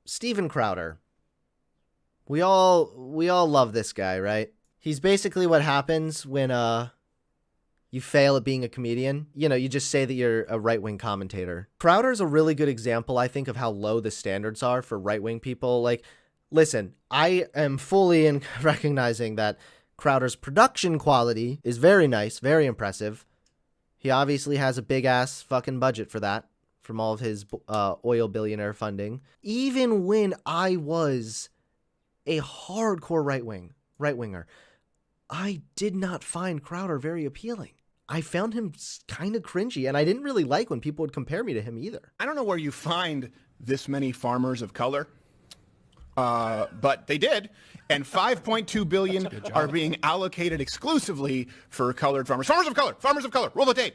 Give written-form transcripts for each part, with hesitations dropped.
Steven Crowder. We all love this guy, right? He's basically what happens when you fail at being a comedian. You know, you just say that you're a right-wing commentator. Crowder's a really good example, I think, of how low the standards are for right-wing people. Like, listen, I am fully in recognizing that Crowder's production quality is very nice, very impressive. He obviously has a big-ass fucking budget for that, from all of his oil billionaire funding. Even when I was a hardcore right-winger, I did not find Crowder very appealing. I found him kind of cringy, and I didn't really like when people would compare me to him either. I don't know where you find this many farmers of color, but they did, and $5.2 billion are being allocated exclusively for colored farmers. Farmers of color, roll the tape.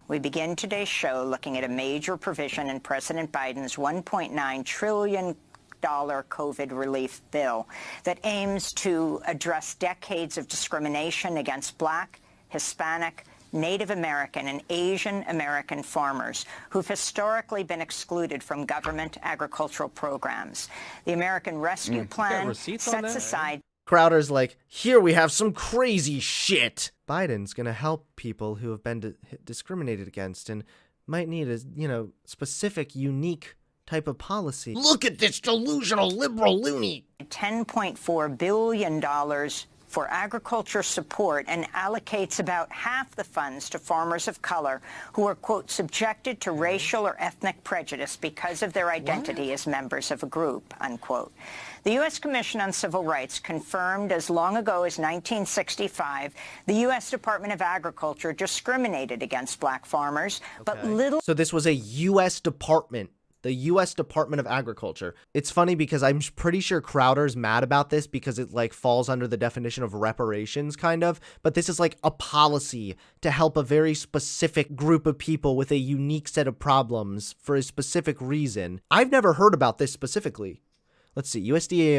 We begin today's show looking at a major provision in President Biden's $1.9 trillion COVID relief bill that aims to address decades of discrimination against Black, Hispanic, Native American, and Asian American farmers who've historically been excluded from government agricultural programs. The American Rescue Plan sets aside... Crowder's like, here we have some crazy shit. Biden's gonna help people who have been discriminated against and might need a, specific, unique type of policy. Look at this delusional liberal loony. $10.4 billion for agriculture support and allocates about half the funds to farmers of color who are, quote, subjected to racial or ethnic prejudice because of their identity as members of a group, unquote. The U.S. Commission on Civil Rights confirmed as long ago as 1965 the U.S. Department of Agriculture discriminated against Black farmers, but little... So this was a U.S. department. The U.S. Department of Agriculture. It's funny because I'm pretty sure Crowder's mad about this because it falls under the definition of reparations kind of, but this is a policy to help a very specific group of people with a unique set of problems for a specific reason. I've never heard about this specifically. Let's see. USDA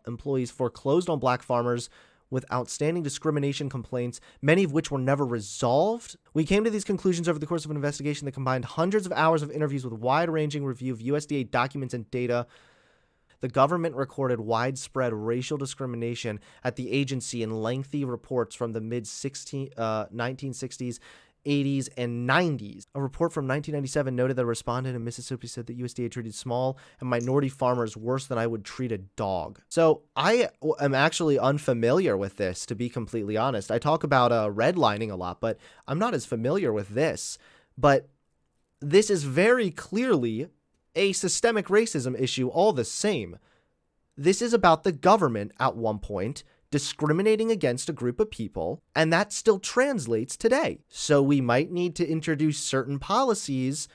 employees foreclosed on Black farmers with outstanding discrimination complaints, many of which were never resolved. We came to these conclusions over the course of an investigation that combined hundreds of hours of interviews with wide-ranging review of USDA documents and data. The government recorded widespread racial discrimination at the agency in lengthy reports from the mid-1960s, 80s, and 90s. A report from 1997 noted that a respondent in Mississippi said that USDA treated small and minority farmers worse than I would treat a dog. So I am actually unfamiliar with this, to be completely honest. I talk about redlining a lot, but I'm not as familiar with this. But this is very clearly a systemic racism issue all the same. This is about the government at one point discriminating against a group of people, and that still translates today. So we might need to introduce certain policies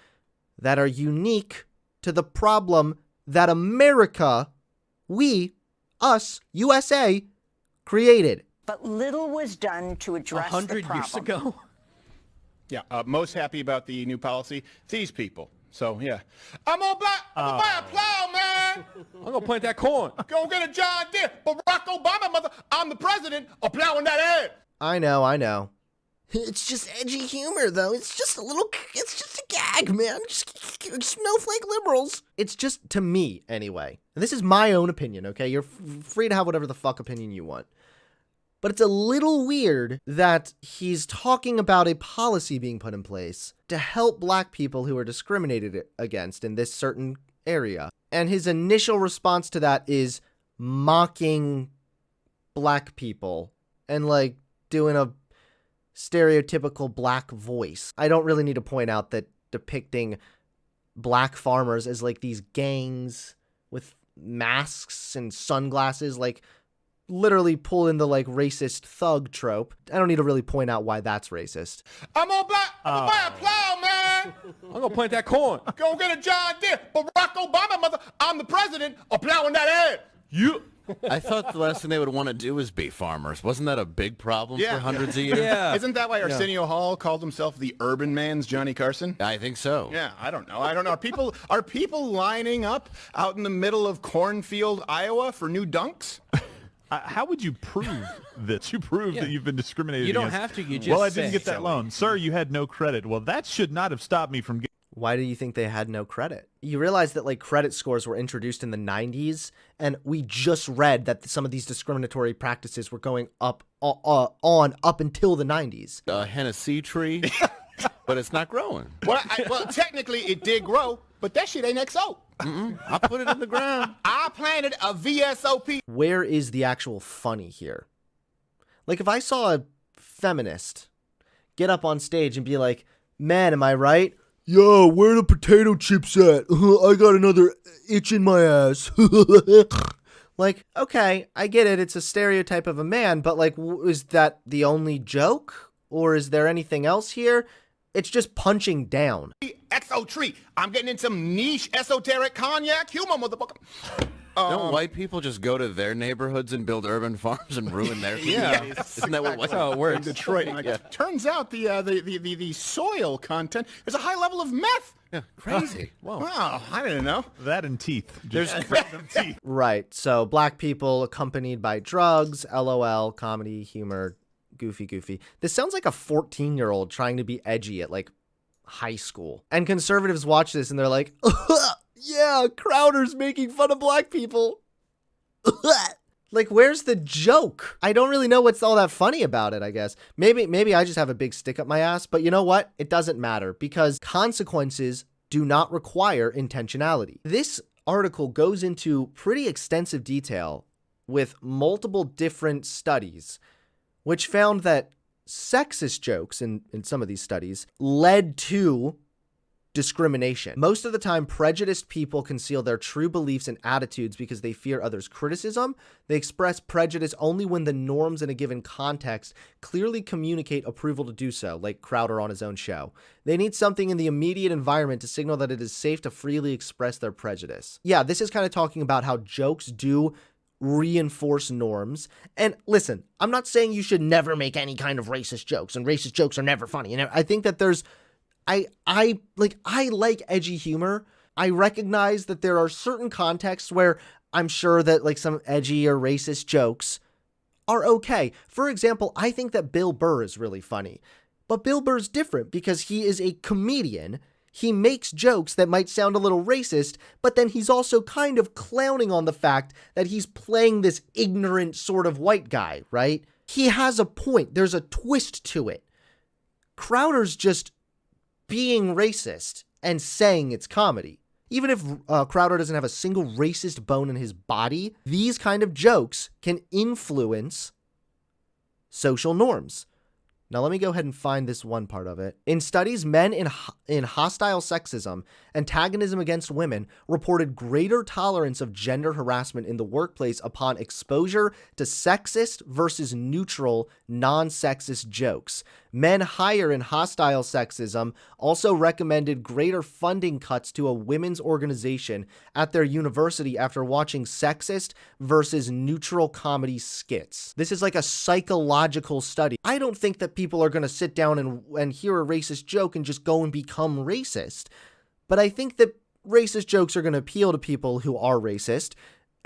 that are unique to the problem that America, us, USA, created. But little was done to address the problem. 100 years ago? Yeah, most happy about the new policy, these people. So, yeah. I'm gonna buy a plow, man. I'm gonna plant that corn. Go get a John Deere. Barack Obama, mother, I'm the president of plowing that ass. I know. It's just edgy humor, though. It's just a gag, man. Just snowflake liberals. It's just, to me, anyway. And this is my own opinion, okay? You're free to have whatever the fuck opinion you want. But it's a little weird that he's talking about a policy being put in place to help Black people who are discriminated against in this certain area. And his initial response to that is mocking Black people and doing a stereotypical Black voice. I don't really need to point out that depicting Black farmers as these gangs with masks and sunglasses, literally pull in the racist thug trope. I don't need to really point out why that's racist. I'm gonna buy a plow, man. I'm gonna plant that corn. Go get a John Deere. Barack Obama, mother, I'm the president of plowing that ass. You. I thought the last thing they would want to do was be farmers. Wasn't that a big problem for hundreds of years? Yeah. Isn't that why Arsenio Hall called himself the urban man's Johnny Carson? I think so. Yeah, I don't know. Are people lining up out in the middle of cornfield, Iowa for new dunks? How would you prove this? You prove that you've been discriminated You don't against. have to. You just Well, I didn't say get that loan. Sir, you had no credit. Well, that should not have stopped me from getting... Why do you think they had no credit? You realize that like credit scores were introduced in the 90s, and we just read that some of these discriminatory practices were going up until the 90s. A Hennessy tree, but it's not growing. Well, technically it did grow, but that shit ain't XO. I put it in the ground. I planted a VSOP. Where is the actual funny here? Like if I saw a feminist get up on stage and be like, man, am I right? Yo, where the potato chips at? I got another itch in my ass. Like, okay, I get it. It's a stereotype of a man, but like, is that the only joke? Or is there anything else here? It's just punching down. XO tree. I'm getting in some niche esoteric cognac humor, motherfucker. Don't white people just go to their neighborhoods and build urban farms and ruin their communities? Isn't that what That's how it works. Detroit. Like, turns out the soil content, there's a high level of meth. Yeah, crazy. Wow, I didn't know. That and teeth. There's random teeth. Right. So black people accompanied by drugs, LOL, comedy, humor, goofy. This sounds like a 14-year-old trying to be edgy at like high school. And conservatives watch this and they're like, yeah, Crowder's making fun of black people. Like, where's the joke? I don't really know what's all that funny about it, I guess. Maybe I just have a big stick up my ass, but you know what? It doesn't matter because consequences do not require intentionality. This article goes into pretty extensive detail with multiple different studies, which found that sexist jokes in some of these studies led to discrimination. Most of the time, prejudiced people conceal their true beliefs and attitudes because they fear others' criticism. They express prejudice only when the norms in a given context clearly communicate approval to do so, like Crowder on his own show. They need something in the immediate environment to signal that it is safe to freely express their prejudice. Yeah, this is kind of talking about how jokes do reinforce norms. And listen, I'm not saying you should never make any kind of racist jokes, and racist jokes are never funny. You know, I think that there's I like edgy humor. I recognize that there are certain contexts where I'm sure that like some edgy or racist jokes are okay. For example, I think that Bill Burr is really funny. But Bill Burr's different because he is a comedian. He makes jokes that might sound a little racist, but then he's also kind of clowning on the fact that he's playing this ignorant sort of white guy, right? He has a point. There's a twist to it. Crowder's just being racist and saying it's comedy. Even if Crowder doesn't have a single racist bone in his body, these kind of jokes can influence social norms. Now let me go ahead and find this one part of it. In studies, men in hostile sexism, antagonism against women, reported greater tolerance of gender harassment in the workplace upon exposure to sexist versus neutral, non-sexist jokes. Men higher in hostile sexism also recommended greater funding cuts to a women's organization at their university after watching sexist versus neutral comedy skits. This is like a psychological study. I don't think that people are going to sit down and hear a racist joke and just go and become racist. But I think that racist jokes are going to appeal to people who are racist.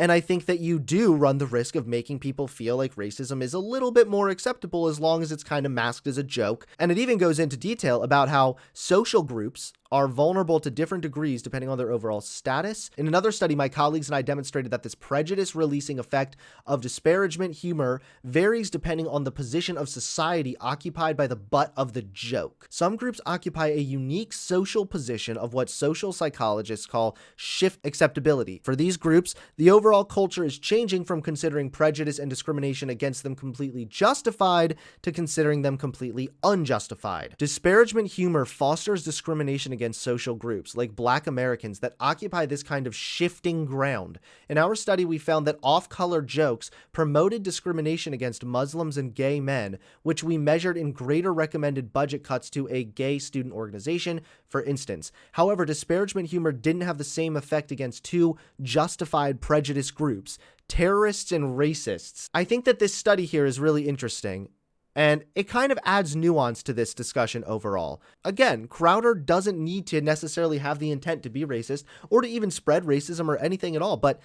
And I think that you do run the risk of making people feel like racism is a little bit more acceptable as long as it's kind of masked as a joke. And it even goes into detail about how social groups are vulnerable to different degrees depending on their overall status. In another study, my colleagues and I demonstrated that this prejudice-releasing effect of disparagement humor varies depending on the position of society occupied by the butt of the joke. Some groups occupy a unique social position of what social psychologists call shift acceptability. For these groups, the overall culture is changing from considering prejudice and discrimination against them completely justified to considering them completely unjustified. Disparagement humor fosters discrimination against social groups, like Black Americans, that occupy this kind of shifting ground. In our study, we found that off-color jokes promoted discrimination against Muslims and gay men, which we measured in greater recommended budget cuts to a gay student organization, for instance. However, disparagement humor didn't have the same effect against two justified prejudice groups, terrorists and racists. I think that this study here is really interesting, and it kind of adds nuance to this discussion overall. Again, Crowder doesn't need to necessarily have the intent to be racist or to even spread racism or anything at all, but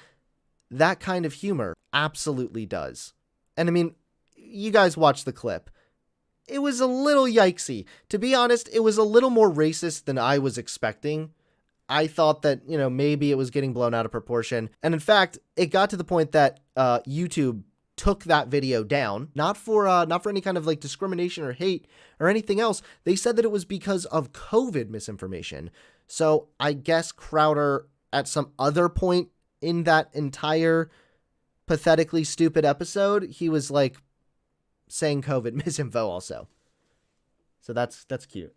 that kind of humor absolutely does. And I mean, you guys watch the clip. it was a little yikesy. To be honest, it was a little more racist than I was expecting. I thought that, you know, maybe it was getting blown out of proportion. And in fact, it got to the point that YouTube took that video down, not for any kind of like discrimination or hate or anything else. They said that it was because of COVID misinformation. So I guess Crowder at some other point in that entire pathetically stupid episode, he was like saying COVID misinfo also. So that's cute.